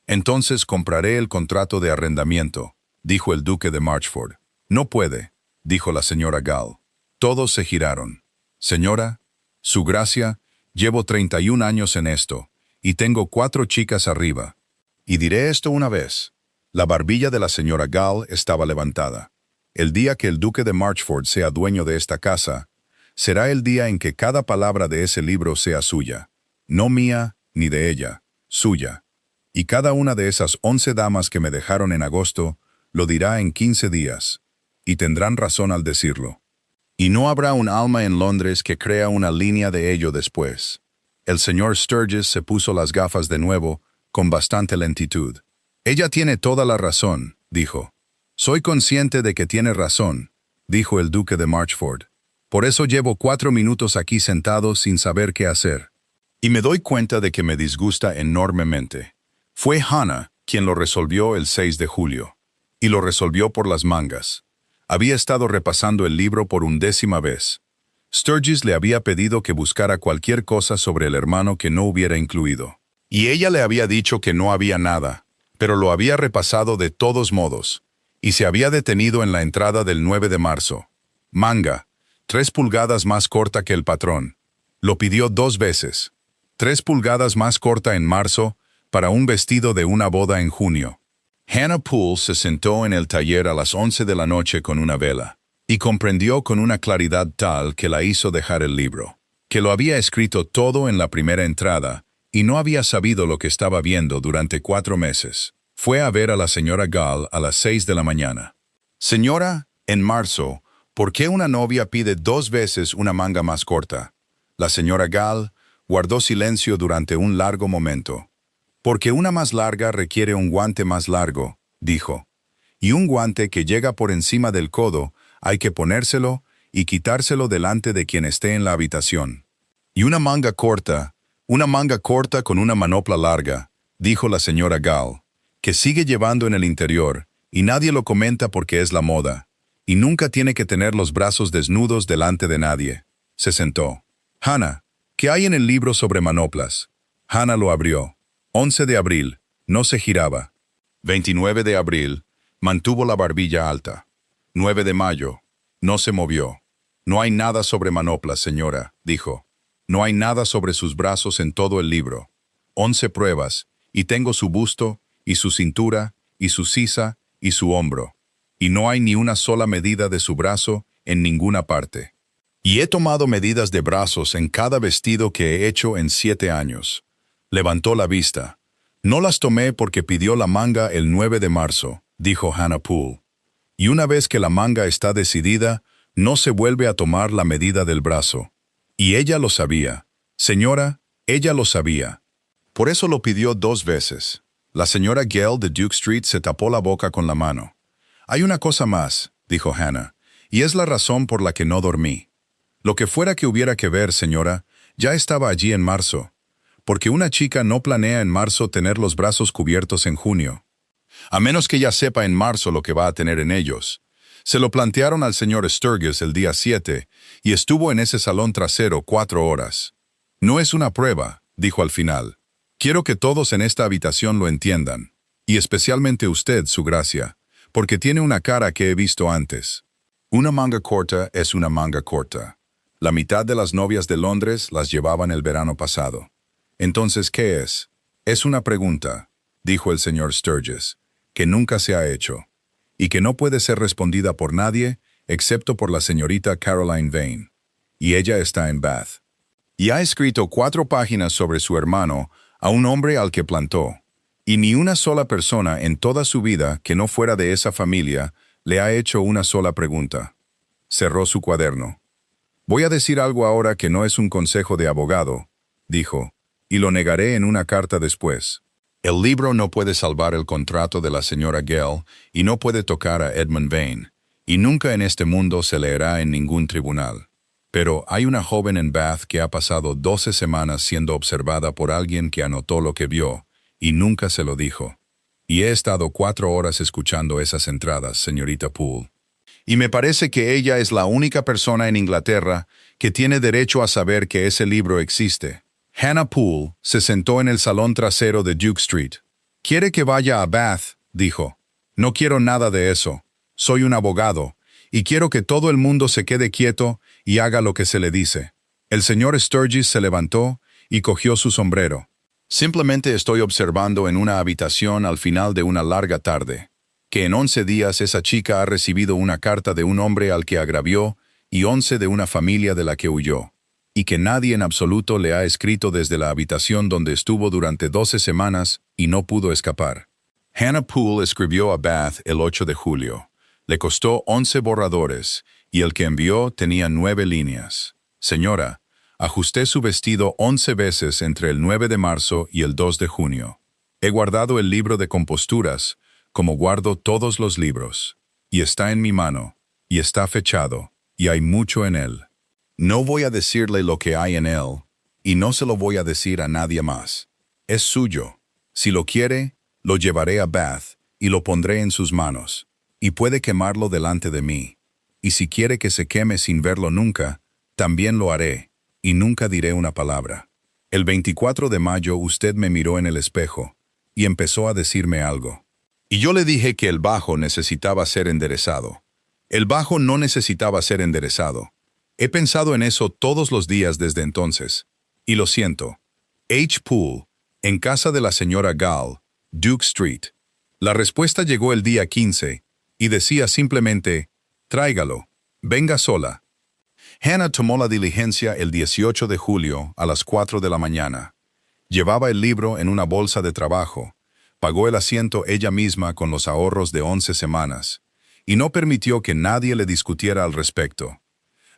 Entonces compraré el contrato de arrendamiento, dijo el duque de Marchford. No puede, dijo la señora Gall. Todos se giraron. Señora, su gracia, llevo 31 años en esto, y tengo 4 chicas arriba. Y diré esto una vez. La barbilla de la señora Gall estaba levantada. El día que el duque de Marchford sea dueño de esta casa, será el día en que cada palabra de ese libro sea suya. No mía ni de ella, suya. Y cada una de esas 11 damas que me dejaron en agosto, lo dirá en 15 días. Y tendrán razón al decirlo. Y no habrá un alma en Londres que crea una línea de ello después. El señor Sturgis se puso las gafas de nuevo, con bastante lentitud. Ella tiene toda la razón, dijo. Soy consciente de que tiene razón, dijo el duque de Marchford. Por eso llevo 4 minutos aquí sentado sin saber qué hacer. Y me doy cuenta de que me disgusta enormemente. Fue Hannah quien lo resolvió el 6 de julio. Y lo resolvió por las mangas. Había estado repasando el libro por 1ª vez. Sturgis le había pedido que buscara cualquier cosa sobre el hermano que no hubiera incluido. Y ella le había dicho que no había nada, pero lo había repasado de todos modos, y se había detenido en la entrada del 9 de marzo. Manga, 3 pulgadas más corta que el patrón. Lo pidió 2 veces. 3 pulgadas más corta en marzo, para un vestido de una boda en junio. Hannah Poole se sentó en el taller a las 11 de la noche con una vela, y comprendió con una claridad tal que la hizo dejar el libro, que lo había escrito todo en la primera entrada, y no había sabido lo que estaba viendo durante 4 meses. Fue a ver a la señora Gall a las 6 de la mañana. Señora, en marzo, ¿por qué una novia pide 2 veces una manga más corta? La señora Gall guardó silencio durante un largo momento. Porque una más larga requiere un guante más largo, dijo. Y un guante que llega por encima del codo, hay que ponérselo y quitárselo delante de quien esté en la habitación. Y una manga corta con una manopla larga, dijo la señora Gall, que sigue llevando en el interior, y nadie lo comenta porque es la moda, y nunca tiene que tener los brazos desnudos delante de nadie. Se sentó. Hannah, ¿qué hay en el libro sobre manoplas? Hannah lo abrió. 11 de abril, no se giraba. 29 de abril, mantuvo la barbilla alta. 9 de mayo, no se movió. No hay nada sobre manoplas, señora, dijo. No hay nada sobre sus brazos en todo el libro. 11 pruebas, y tengo su busto, y su cintura, y su sisa, y su hombro. Y no hay ni una sola medida de su brazo en ninguna parte. Y he tomado medidas de brazos en cada vestido que he hecho en 7 años. Levantó la vista. No las tomé porque pidió la manga el 9 de marzo, dijo Hannah Poole. Y una vez que la manga está decidida, no se vuelve a tomar la medida del brazo. Y ella lo sabía. Señora, ella lo sabía. Por eso lo pidió 2 veces. La señora Gale de Duke Street se tapó la boca con la mano. Hay una cosa más, dijo Hannah, y es la razón por la que no dormí. Lo que fuera que hubiera que ver, señora, ya estaba allí en marzo. Porque una chica no planea en marzo tener los brazos cubiertos en junio. A menos que ella sepa en marzo lo que va a tener en ellos. Se lo plantearon al señor Sturgis el día 7, y estuvo en ese salón trasero 4 horas. No es una prueba, dijo al final. Quiero que todos en esta habitación lo entiendan, y especialmente usted, su gracia, porque tiene una cara que he visto antes. Una manga corta es una manga corta. La mitad de las novias de Londres las llevaban el verano pasado. Entonces, ¿qué es? Es una pregunta, dijo el señor Sturgis, que nunca se ha hecho, y que no puede ser respondida por nadie excepto por la señorita Caroline Vane. Y ella está en Bath. Y ha escrito 4 páginas sobre su hermano a un hombre al que plantó, y ni una sola persona en toda su vida que no fuera de esa familia le ha hecho una sola pregunta. Cerró su cuaderno. Voy a decir algo ahora que no es un consejo de abogado, dijo, y lo negaré en una carta después. El libro no puede salvar el contrato de la señora Gale y no puede tocar a Edmund Vane, y nunca en este mundo se leerá en ningún tribunal. Pero hay una joven en Bath que ha pasado 12 semanas siendo observada por alguien que anotó lo que vio y nunca se lo dijo. Y he estado 4 horas escuchando esas entradas, señorita Poole. Y me parece que ella es la única persona en Inglaterra que tiene derecho a saber que ese libro existe. Hannah Poole se sentó en el salón trasero de Duke Street. «¿Quiere que vaya a Bath?», dijo. «No quiero nada de eso. Soy un abogado, y quiero que todo el mundo se quede quieto y haga lo que se le dice». El señor Sturgis se levantó y cogió su sombrero. «Simplemente estoy observando en una habitación al final de una larga tarde, que en 11 días esa chica ha recibido una carta de un hombre al que agravió y 11 de una familia de la que huyó, y que nadie en absoluto le ha escrito desde la habitación donde estuvo durante 12 semanas y no pudo escapar». Hannah Poole escribió a Bath el 8 de julio. Le costó 11 borradores, y el que envió tenía 9 líneas. «Señora, ajusté su vestido 11 veces entre el 9 de marzo y el 2 de junio. He guardado el libro de composturas, como guardo todos los libros, y está en mi mano, y está fechado, y hay mucho en él. No voy a decirle lo que hay en él, y no se lo voy a decir a nadie más. Es suyo. Si lo quiere, lo llevaré a Bath, y lo pondré en sus manos, y puede quemarlo delante de mí. Y si quiere que se queme sin verlo nunca, también lo haré, y nunca diré una palabra». El 24 de mayo usted me miró en el espejo, y empezó a decirme algo. Y yo le dije que el bajo necesitaba ser enderezado. El bajo no necesitaba ser enderezado. He pensado en eso todos los días desde entonces. Y lo siento. H. Poole, en casa de la señora Gall, Duke Street. La respuesta llegó el día 15, y decía simplemente, «Tráigalo. Venga sola». Hannah tomó la diligencia el 18 de julio a las 4 de la mañana. Llevaba el libro en una bolsa de trabajo, pagó el asiento ella misma con los ahorros de 11 semanas, y no permitió que nadie le discutiera al respecto.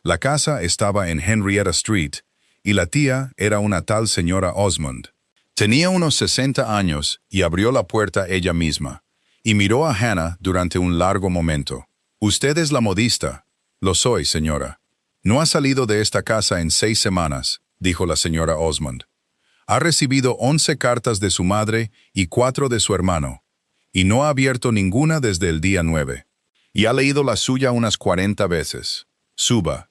La casa estaba en Henrietta Street, y la tía era una tal señora Osmond. Tenía unos 60 años y abrió la puerta ella misma, y miró a Hannah durante un largo momento. «Usted es la modista». «Lo soy, señora». «No ha salido de esta casa en 6 semanas», dijo la señora Osmond. «Ha recibido 11 cartas de su madre y 4 de su hermano, y no ha abierto ninguna desde el día 9. Y ha leído la suya unas 40 veces. Suba».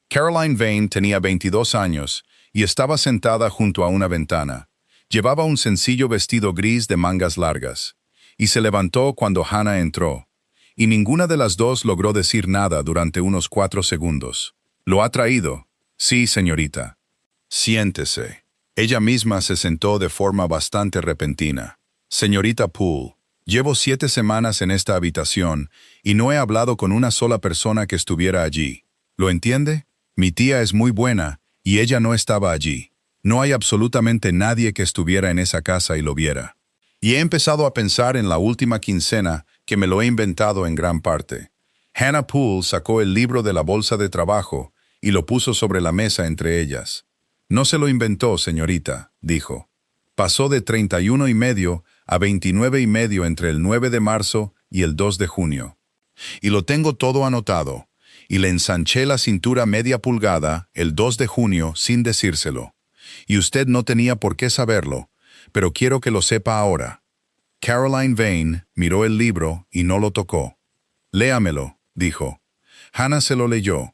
Caroline Vane tenía 22 años y estaba sentada junto a una ventana. Llevaba un sencillo vestido gris de mangas largas, y se levantó cuando Hannah entró, y ninguna de las dos logró decir nada durante unos 4 segundos. «¿Lo ha traído?» «Sí, señorita». «Siéntese». Ella misma se sentó de forma bastante repentina. «Señorita Poole, llevo 7 semanas en esta habitación y no he hablado con una sola persona que estuviera allí. ¿Lo entiende? Mi tía es muy buena y ella no estaba allí. No hay absolutamente nadie que estuviera en esa casa y lo viera. Y he empezado a pensar en la última quincena que me lo he inventado en gran parte». Hannah Poole sacó el libro de la bolsa de trabajo y lo puso sobre la mesa entre ellas. «No se lo inventó, señorita», dijo. «Pasó de 31,5 a 29,5 entre el 9 de marzo y el 2 de junio. Y lo tengo todo anotado, y le ensanché la cintura media pulgada el 2 de junio sin decírselo. Y usted no tenía por qué saberlo, pero quiero que lo sepa ahora». Caroline Vane miró el libro y no lo tocó. «Léamelo», dijo. Hannah se lo leyó.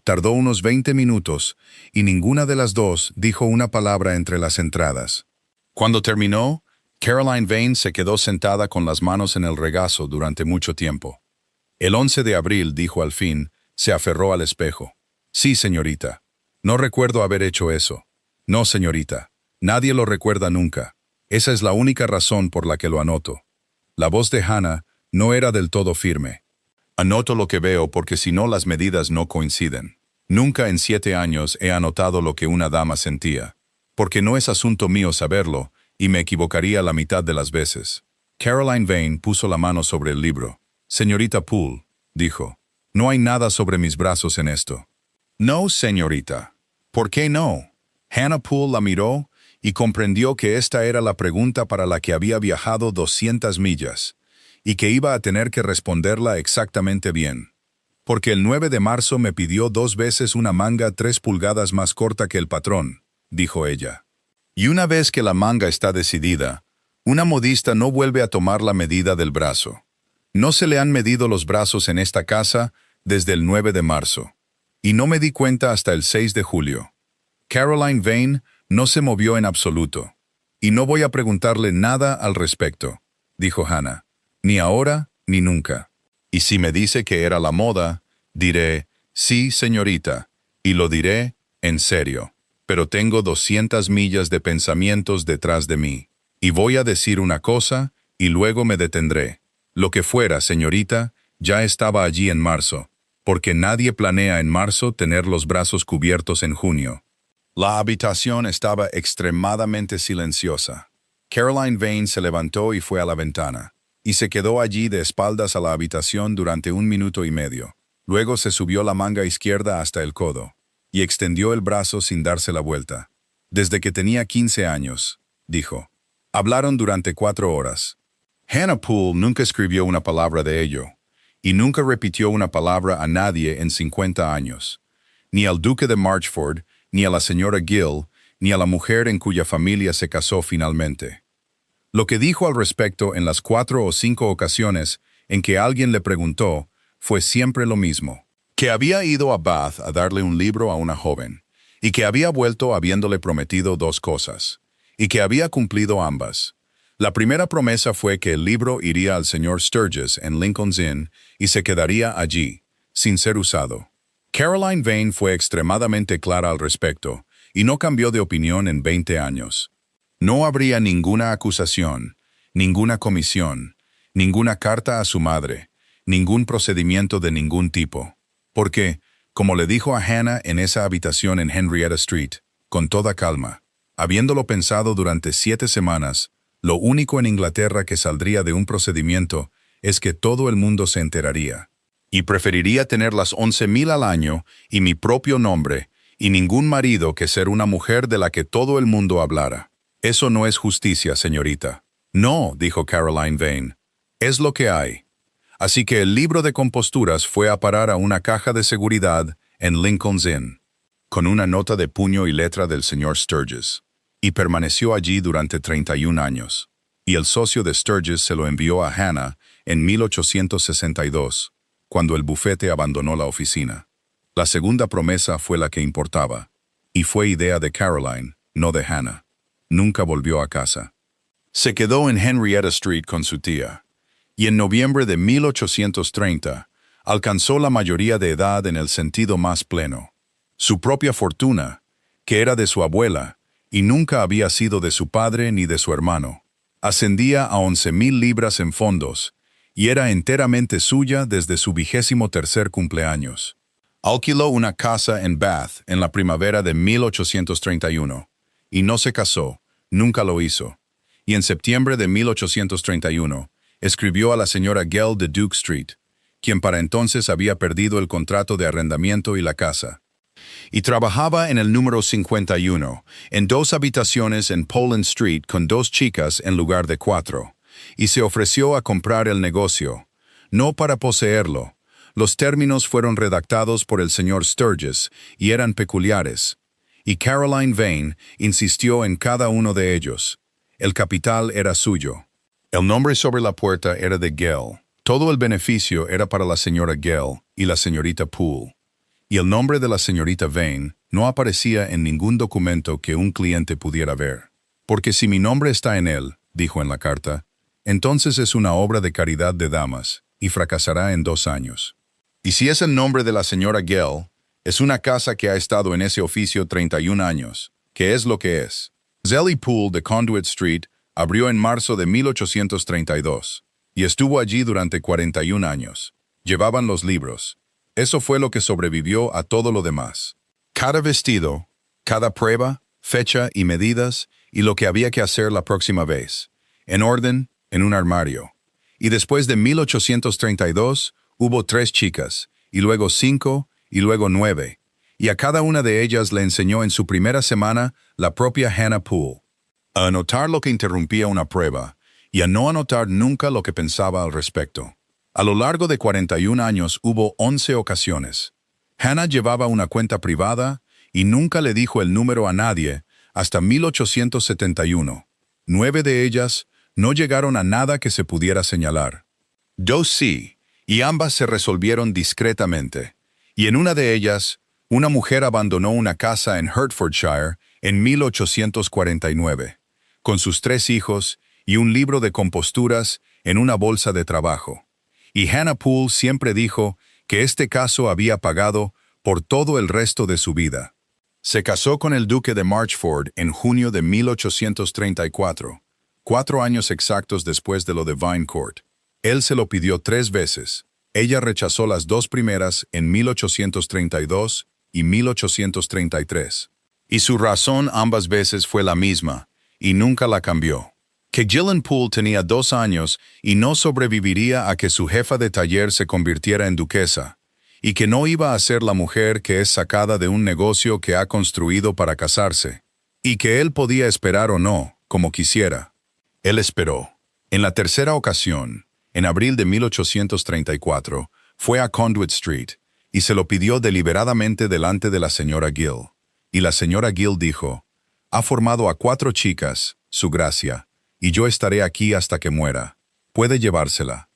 Tardó unos 20 minutos, y ninguna de las dos dijo una palabra entre las entradas. Cuando terminó, Caroline Vane se quedó sentada con las manos en el regazo durante mucho tiempo. El 11 de abril, dijo al fin, se aferró al espejo. «Sí, señorita. No recuerdo haber hecho eso». «No, señorita. Nadie lo recuerda nunca. Esa es la única razón por la que lo anoto». La voz de Hannah no era del todo firme. «Anoto lo que veo porque si no las medidas no coinciden. Nunca en 7 años he anotado lo que una dama sentía, porque no es asunto mío saberlo, y me equivocaría la mitad de las veces». Caroline Vane puso la mano sobre el libro. «Señorita Poole», dijo, «no hay nada sobre mis brazos en esto». «No, señorita». «¿Por qué no?» Hannah Poole la miró y comprendió que esta era la pregunta para la que había viajado 200 millas, y que iba a tener que responderla exactamente bien. Porque el 9 de marzo me pidió 2 veces una manga 3 pulgadas más corta que el patrón, dijo ella. Y una vez que la manga está decidida, una modista no vuelve a tomar la medida del brazo. No se le han medido los brazos en esta casa desde el 9 de marzo. Y no me di cuenta hasta el 6 de julio. Caroline Vane no se movió en absoluto. Y no voy a preguntarle nada al respecto, dijo Hannah. Ni ahora, ni nunca. Y si me dice que era la moda, diré, sí, señorita, y lo diré en serio. Pero tengo 200 millas de pensamientos detrás de mí. Y voy a decir una cosa, y luego me detendré. Lo que fuera, señorita, ya estaba allí en marzo, porque nadie planea en marzo tener los brazos cubiertos en junio. La habitación estaba extremadamente silenciosa. Caroline Vane se levantó y fue a la ventana, y se quedó allí de espaldas a la habitación durante 1 minuto y medio. Luego se subió la manga izquierda hasta el codo, y extendió el brazo sin darse la vuelta. Desde que tenía 15 años, dijo. Hablaron durante 4 horas. Hannah Poole nunca escribió una palabra de ello, y nunca repitió una palabra a nadie en 50 años. Ni al duque de Marchford, ni a la señora Gill, ni a la mujer en cuya familia se casó finalmente. Lo que dijo al respecto en las 4 o 5 ocasiones en que alguien le preguntó fue siempre lo mismo, que había ido a Bath a darle un libro a una joven, y que había vuelto habiéndole prometido 2 cosas, y que había cumplido ambas. La primera promesa fue que el libro iría al señor Sturgis en Lincoln's Inn y se quedaría allí, sin ser usado. Caroline Vane fue extremadamente clara al respecto y no cambió de opinión en 20 años. No habría ninguna acusación, ninguna comisión, ninguna carta a su madre, ningún procedimiento de ningún tipo. Porque, como le dijo a Hannah en esa habitación en Henrietta Street, con toda calma, habiéndolo pensado durante 7 semanas, lo único en Inglaterra que saldría de un procedimiento es que todo el mundo se enteraría. Y preferiría tener las 11,000 al año y mi propio nombre, y ningún marido que ser una mujer de la que todo el mundo hablara. Eso no es justicia, señorita. No, dijo Caroline Vane. Es lo que hay. Así que el libro de composturas fue a parar a una caja de seguridad en Lincoln's Inn, con una nota de puño y letra del señor Sturgis, y permaneció allí durante 31 años. Y el socio de Sturgis se lo envió a Hannah en 1862, cuando el bufete abandonó la oficina. La segunda promesa fue la que importaba, y fue idea de Caroline, no de Hannah. Nunca volvió a casa. Se quedó en Henrietta Street con su tía, y en noviembre de 1830 alcanzó la mayoría de edad en el sentido más pleno. Su propia fortuna, que era de su abuela, y nunca había sido de su padre ni de su hermano, ascendía a 11,000 libras en fondos, y era enteramente suya desde su 23º cumpleaños. Alquiló una casa en Bath en la primavera de 1831, y no se casó, nunca lo hizo. Y en septiembre de 1831, escribió a la señora Gell de Duke Street, quien para entonces había perdido el contrato de arrendamiento y la casa. Y trabajaba en el número 51, en 2 habitaciones en Poland Street con 2 chicas en lugar de 4. Y se ofreció a comprar el negocio, no para poseerlo. Los términos fueron redactados por el señor Sturgis y eran peculiares, y Caroline Vane insistió en cada uno de ellos. El capital era suyo. El nombre sobre la puerta era de Gell. Todo el beneficio era para la señora Gell y la señorita Poole. Y el nombre de la señorita Vane no aparecía en ningún documento que un cliente pudiera ver. Porque si mi nombre está en él, dijo en la carta, entonces es una obra de caridad de damas, y fracasará en 2 años. Y si es el nombre de la señora Gell, es una casa que ha estado en ese oficio 31 años, que es lo que es. Zelly Poole de Conduit Street abrió en marzo de 1832, y estuvo allí durante 41 años. Llevaban los libros. Eso fue lo que sobrevivió a todo lo demás. Cada vestido, cada prueba, fecha y medidas, y lo que había que hacer la próxima vez. En orden, en un armario. Y después de 1832, hubo 3 chicas, y luego 5, y luego 9. Y a cada una de ellas le enseñó en su primera semana la propia Hannah Poole. A anotar lo que interrumpía una prueba, y a no anotar nunca lo que pensaba al respecto. A lo largo de 41 años hubo 11 ocasiones. Hannah llevaba una cuenta privada y nunca le dijo el número a nadie hasta 1871. 9 de ellas no llegaron a nada que se pudiera señalar. 2 sí, y ambas se resolvieron discretamente. Y en una de ellas, una mujer abandonó una casa en Hertfordshire en 1849, con sus 3 hijos y un libro de composturas en una bolsa de trabajo. Y Hannah Poole siempre dijo que este caso había pagado por todo el resto de su vida. Se casó con el duque de Marchford en junio de 1834, 4 años exactos después de lo de Vinecourt. Él se lo pidió 3 veces. Ella rechazó las 2 primeras en 1832 y 1833. Y su razón ambas veces fue la misma, y nunca la cambió. Que Gillian Poole tenía 2 años y no sobreviviría a que su jefa de taller se convirtiera en duquesa, y que no iba a ser la mujer que es sacada de un negocio que ha construido para casarse, y que él podía esperar o no, como quisiera. Él esperó. En la tercera ocasión, en abril de 1834, fue a Conduit Street, y se lo pidió deliberadamente delante de la señora Gill. Y la señora Gill dijo, «Ha formado a 4 chicas, su gracia, y yo estaré aquí hasta que muera. Puede llevársela».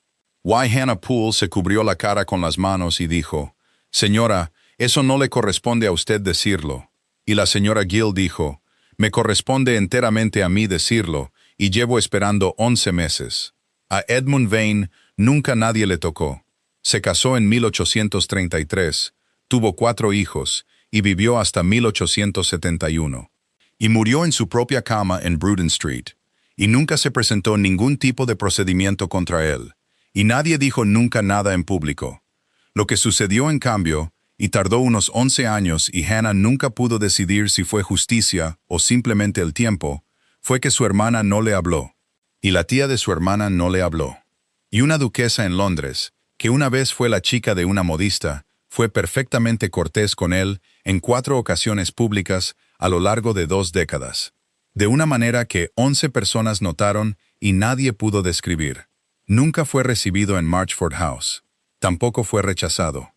Hannah Poole se cubrió la cara con las manos y dijo, «Señora, eso no le corresponde a usted decirlo». Y la señora Gill dijo, «Me corresponde enteramente a mí decirlo, y llevo esperando 11 meses». A Edmund Vane nunca nadie le tocó. Se casó en 1833, tuvo 4 hijos, y vivió hasta 1871. Y murió en su propia cama en Bruton Street. Y nunca se presentó ningún tipo de procedimiento contra él, y nadie dijo nunca nada en público. Lo que sucedió en cambio, y tardó unos 11 años y Hannah nunca pudo decidir si fue justicia o simplemente el tiempo, fue que su hermana no le habló, y la tía de su hermana no le habló. Y una duquesa en Londres, que una vez fue la chica de una modista, fue perfectamente cortés con él en 4 ocasiones públicas a lo largo de 2 décadas. De una manera que 11 personas notaron y nadie pudo describir. Nunca fue recibido en Marchford House. Tampoco fue rechazado.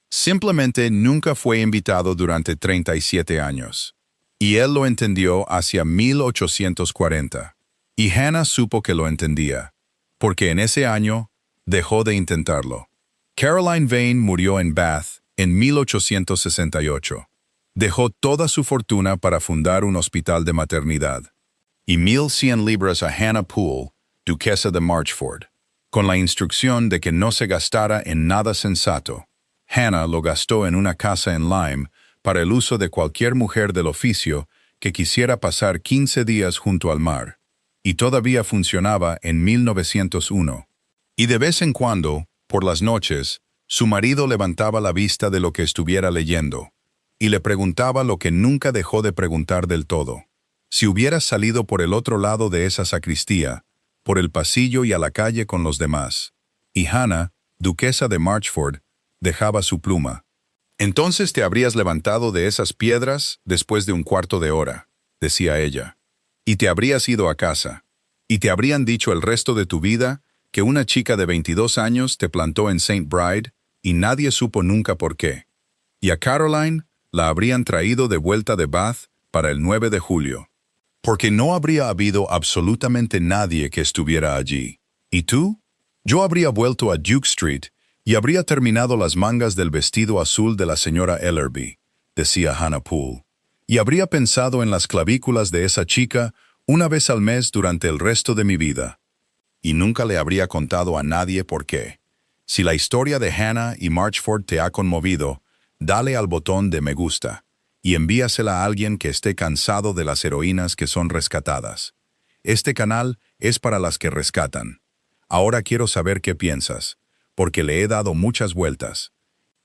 Simplemente nunca fue invitado durante 37 años. Y él lo entendió hacia 1840. Y Hannah supo que lo entendía, porque en ese año dejó de intentarlo. Caroline Vane murió en Bath en 1868. Dejó toda su fortuna para fundar un hospital de maternidad. Y 1,100 libras a Hannah Poole, duquesa de Marchford, con la instrucción de que no se gastara en nada sensato. Hannah lo gastó en una casa en Lyme para el uso de cualquier mujer del oficio que quisiera pasar 15 días junto al mar. Y todavía funcionaba en 1901. Y de vez en cuando, por las noches, su marido levantaba la vista de lo que estuviera leyendo, y le preguntaba lo que nunca dejó de preguntar del todo. Si hubiera salido por el otro lado de esa sacristía, por el pasillo y a la calle con los demás. Y Hannah, duquesa de Marchford, dejaba su pluma. «Entonces te habrías levantado de esas piedras después de un cuarto de hora», decía ella, «y te habrías ido a casa, y te habrían dicho el resto de tu vida que una chica de 22 años te plantó en St. Bride y nadie supo nunca por qué. Y a Caroline la habrían traído de vuelta de Bath para el 9 de julio. Porque no habría habido absolutamente nadie que estuviera allí. ¿Y tú? Yo habría vuelto a Duke Street y habría terminado las mangas del vestido azul de la señora Ellerby», decía Hannah Poole, «y habría pensado en las clavículas de esa chica una vez al mes durante el resto de mi vida. Y nunca le habría contado a nadie por qué. Si la historia de Hannah y Marchford te ha conmovido, dale al botón de me gusta y envíasela a alguien que esté cansado de las heroínas que son rescatadas. Este canal es para las que rescatan. Ahora quiero saber qué piensas, porque le he dado muchas vueltas».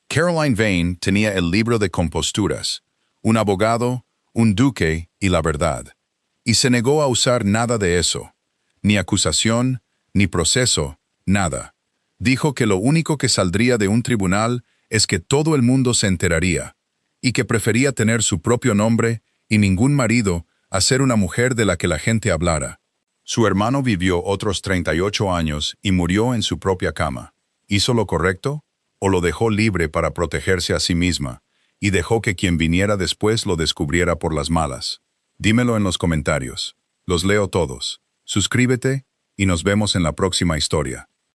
Caroline Vane tenía el libro de composturas, un abogado, un duque y la verdad, y se negó a usar nada de eso, ni acusación, ni proceso, nada. Dijo que lo único que saldría de un tribunal es que todo el mundo se enteraría, y que prefería tener su propio nombre y ningún marido a ser una mujer de la que la gente hablara. Su hermano vivió otros 38 años y murió en su propia cama. ¿Hizo lo correcto? ¿O lo dejó libre para protegerse a sí misma y dejó que quien viniera después lo descubriera por las malas? Dímelo en los comentarios. Los leo todos. Suscríbete y nos vemos en la próxima historia.